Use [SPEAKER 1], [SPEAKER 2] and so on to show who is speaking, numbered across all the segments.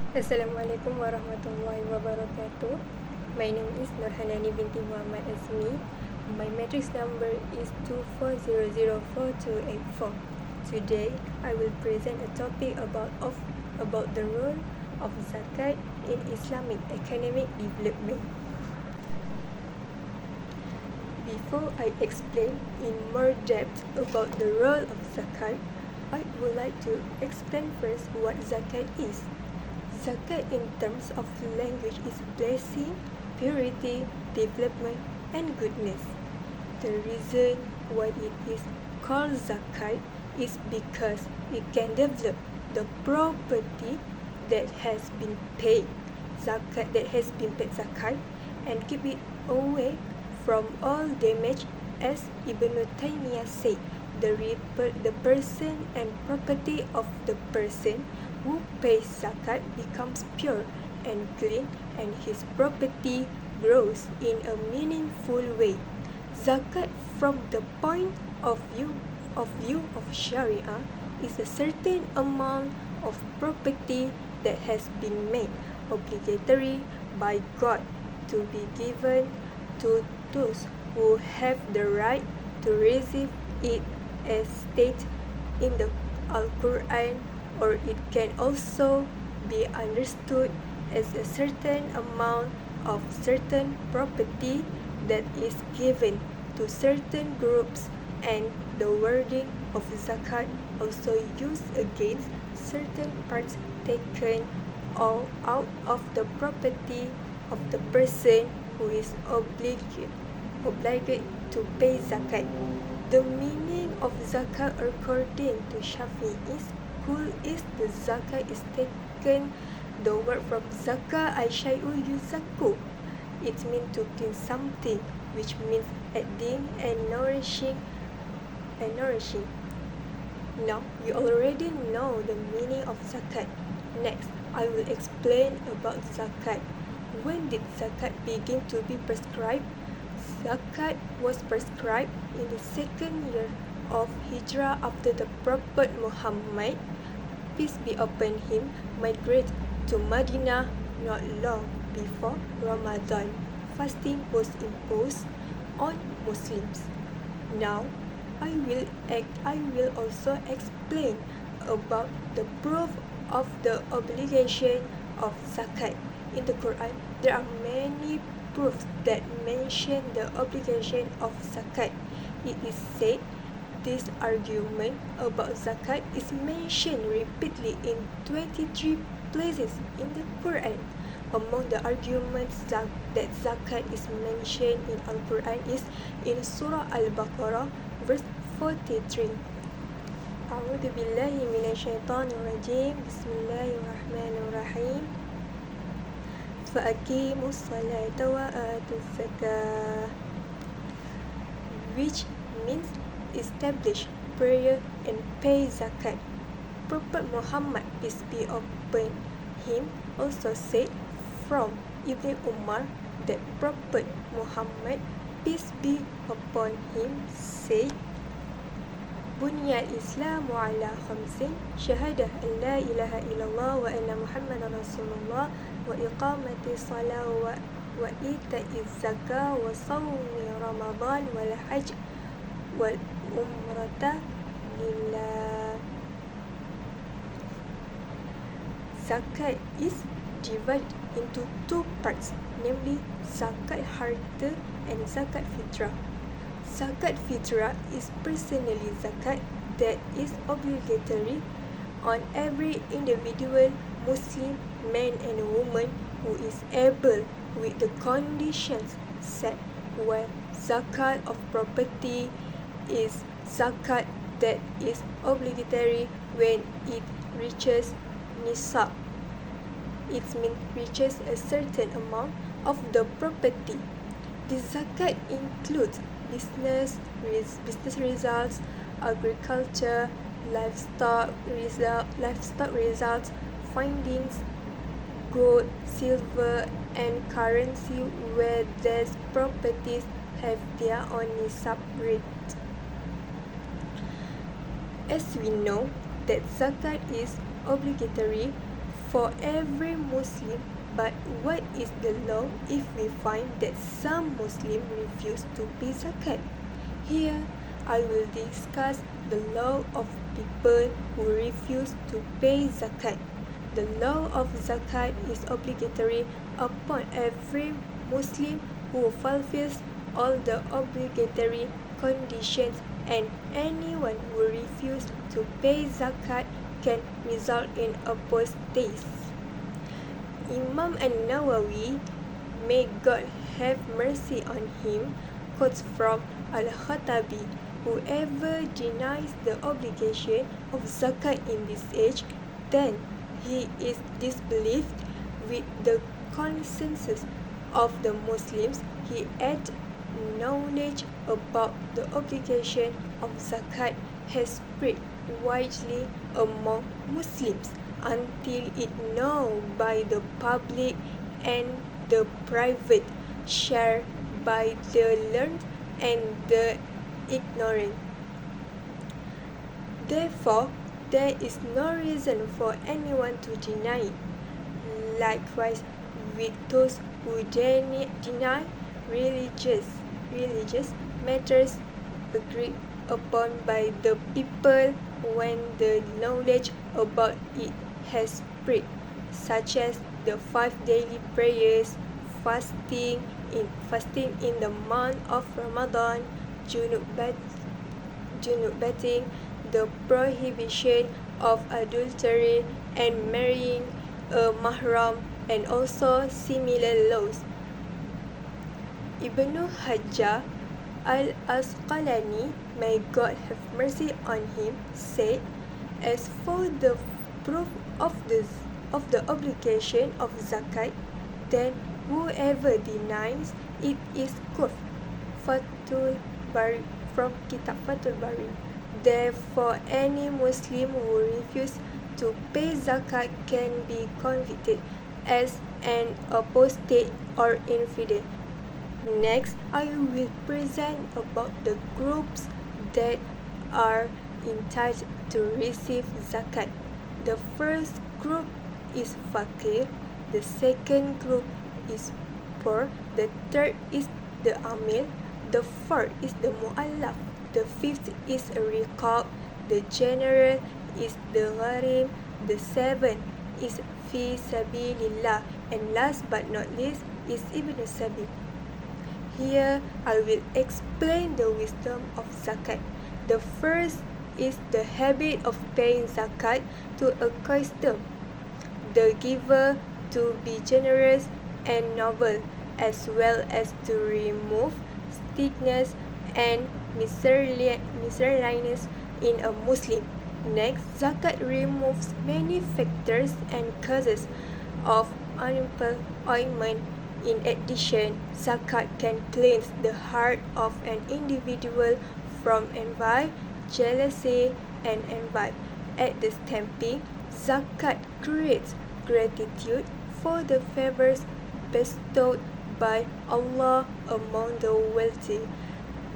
[SPEAKER 1] Assalamualaikum warahmatullahi wabarakatuh. My name is Nurhanani binti Muhammad Azmi. My matrix number is 24004284. Today, I will present a topic about the role of zakat in Islamic academic development. Before I explain in more depth about the role of zakat, I would like to explain first what zakat is. Zakat in terms of language is blessing, purity, development, and goodness. The reason why it is called zakat is because it can develop the property that has been paid zakat and keep it away from all damage, as Ibn Taymiyyah said. The person and property of the person who pays zakat becomes pure and clean, and his property grows in a meaningful way. Zakat, from the point of view of Sharia, is a certain amount of property that has been made obligatory by God to be given to those who have the right to receive it, as stated in the Al-Quran, or it can also be understood as a certain amount of certain property that is given to certain groups, and the wording of zakat also used against certain parts taken out of the property of the person who is obliged to pay zakat. The meaning of zakat according to Shafi is the zakat is taken the word from zaka aishai'u yuzaku. It means to clean something, which means adding and nourishing. Now you already know the meaning of zakat. Next, I will explain about zakat. When did zakat begin to be prescribed? Zakat was prescribed in the second year of Hijrah after the Prophet Muhammad, peace be upon him, migrated to Medina not long before Ramadan. Fasting was imposed on Muslims. Now, I will also explain about the proof of the obligation of zakat. In the Quran, there are many proofs that mention the obligation of zakat. It is said this argument about zakat is mentioned repeatedly in 23 places in the Quran. Among the arguments that zakat is mentioned in Al-Quran is in Surah Al-Baqarah, verse 43. A'udzu billahi minasyaitonir rajim. Bismillahirrahmanirrahim. Fa'aqimus salata wa atuz zakah, which means establish prayer and pay zakat. Prophet Muhammad, peace be upon him, also said from Ibn Umar that Prophet Muhammad, peace be upon him, said, Bunyal Islamu ala khamsin, syahadah an la ilaha illallah wa anna Muhammadan Rasulullah, wa iqamati salah wa ita'iz zakah wa sawmi Ramadan wal hajj wal umrata lillah. Zakat is divided into two parts, namely zakat harta and zakat fitrah. Zakat fitrah is personally zakat that is obligatory on every individual Muslim man and woman who is able with the conditions set, while zakat of property is zakat that is obligatory when it reaches nisab. It means reaches a certain amount of the property. The zakat includes business results, agriculture, livestock results, findings, gold, silver, and currency where these properties have their own nisab rate. As we know that zakat is obligatory for every Muslim. But what is the law if we find that some Muslims refuse to pay zakat? Here, I will discuss the law of people who refuse to pay zakat. The law of zakat is obligatory upon every Muslim who fulfills all the obligatory conditions, and anyone who refuses to pay zakat can result in apostasy. Imam An-Nawawi, may God have mercy on him, quotes from Al-Khattabi, whoever denies the obligation of zakat in this age, then he is disbelieved with the consensus of the Muslims. He had knowledge about the obligation of zakat has spread widely among Muslims until it known by the public and the private, shared by the learned and the ignorant. Therefore, there is no reason for anyone to deny it. Likewise, with those who deny religious matters agreed upon by the people when the knowledge about it has spread, such as the 5 daily prayers, fasting in the month of Ramadan, junub bathing, the prohibition of adultery and marrying a mahram, and also similar laws. Ibn Hajar al-Asqalani, may God have mercy on him, said, as for the proof of the obligation of zakat, then whoever denies it is kufr. Fathul Bari, from Kitab Fathul Bari. Therefore, any Muslim who refuses to pay zakat can be convicted as an apostate or infidel. Next, I will present about the groups that are entitled to receive zakat. The first group is fakir, the second group is poor, the third is the amil, the fourth is the mu'allaf, the fifth is a riqab, the general is the gharim, the seventh is fi sabilillah, and last but not least is ibn sabil. Here, I will explain the wisdom of zakat. The first is the habit of paying zakat to a custom, the giver to be generous and noble, as well as to remove sickness and miscellaneous in a Muslim. Next, zakat removes many factors and causes of unemployment. In addition, zakat can cleanse the heart of an individual from envy, jealousy, and envy. At the stamping, zakat creates gratitude for the favors bestowed by Allah among the wealthy.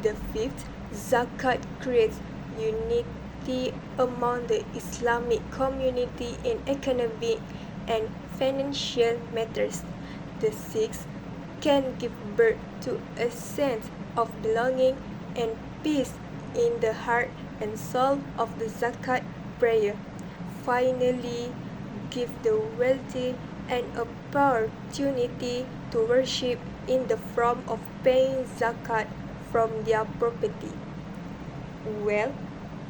[SPEAKER 1] The fifth, zakat creates unity among the Islamic community in economic and financial matters. The sixth, can give birth to a sense of belonging and peace in the heart and soul of the zakat prayer. Finally, give the wealthy an opportunity to worship in the form of paying zakat from their property. Well,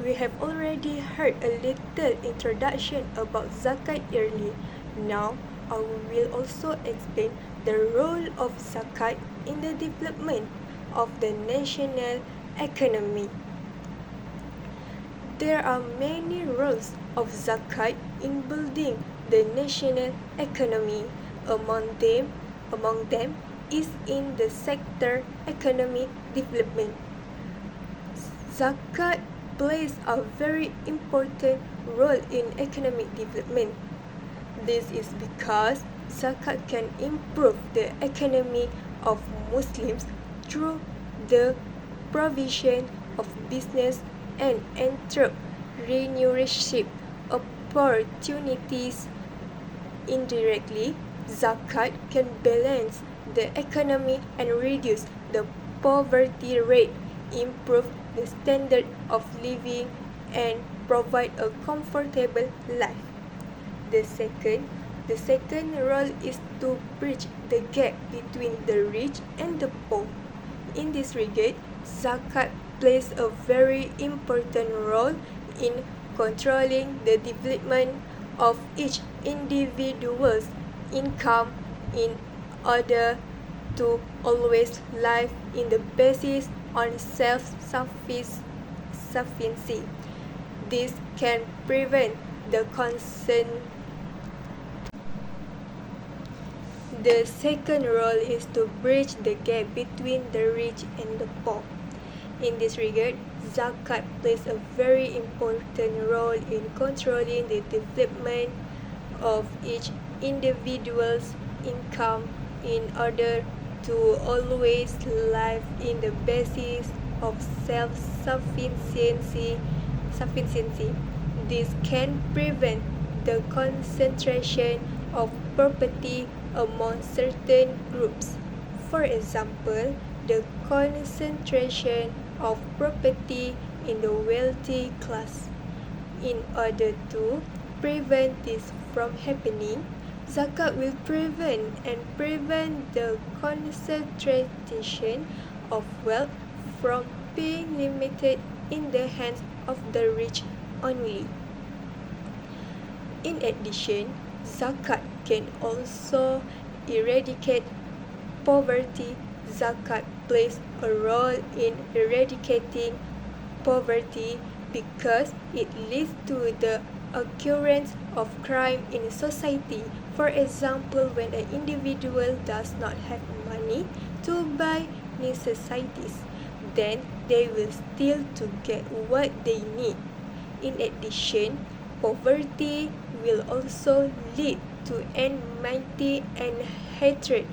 [SPEAKER 1] we have already heard a little introduction about zakat earlier. Now, I will also explain the role of zakat in the development of the national economy. There are many roles of zakat in building the national economy. Among them is in the sector economic development. Zakat plays a very important role in economic development. This is because zakat can improve the economy of Muslims through the provision of business and entrepreneurship opportunities Indirectly, zakat can balance the economy and reduce the poverty rate, improve the standard of living, and provide a comfortable life. The second role is to bridge the gap between the rich and the poor. In this regard, zakat plays a very important role in controlling the development of each individual's income in order to always live in the basis on self-sufficiency. This can prevent the The second role is to bridge the gap between the rich and the poor. In this regard, zakat plays a very important role in controlling the development of each individual's income in order to always live in the basis of self-sufficiency. This can prevent the concentration of property among certain groups. For example, the concentration of property in the wealthy class. In order to prevent this from happening, zakat will prevent the concentration of wealth from being limited in the hands of the rich only. In addition, zakat can also eradicate poverty. Zakat plays a role in eradicating poverty because it leads to the occurrence of crime in society. For example, when an individual does not have money to buy necessities, then they will steal to get what they need. In addition, poverty will also lead to enmity and hatred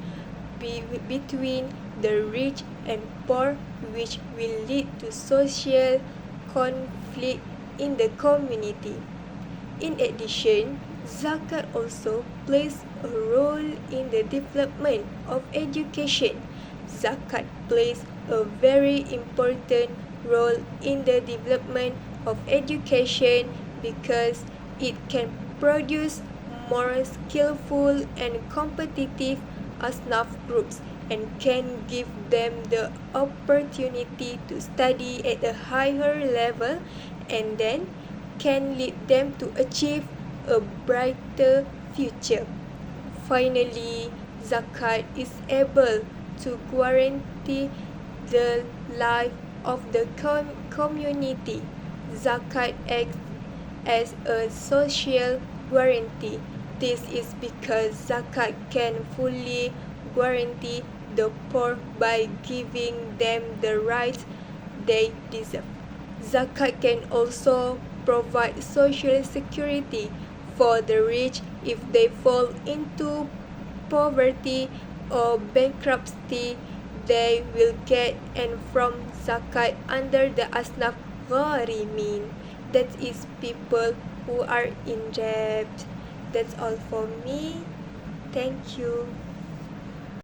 [SPEAKER 1] between the rich and poor, which will lead to social conflict in the community. In addition, zakat also plays a role in the development of education. Zakat plays a very important role in the development of education because it can produce more skillful and competitive asnaf groups and can give them the opportunity to study at a higher level and then can lead them to achieve a brighter future. Finally, zakat is able to guarantee the life of the community. Zakat acts as a social guarantee. This is because zakat can fully guarantee the poor by giving them the rights they deserve. Zakat can also provide social security for the rich if they fall into poverty or bankruptcy. They will get and from zakat under the asnaf gharimin, that is people who are in debt. That's all for me. Thank you.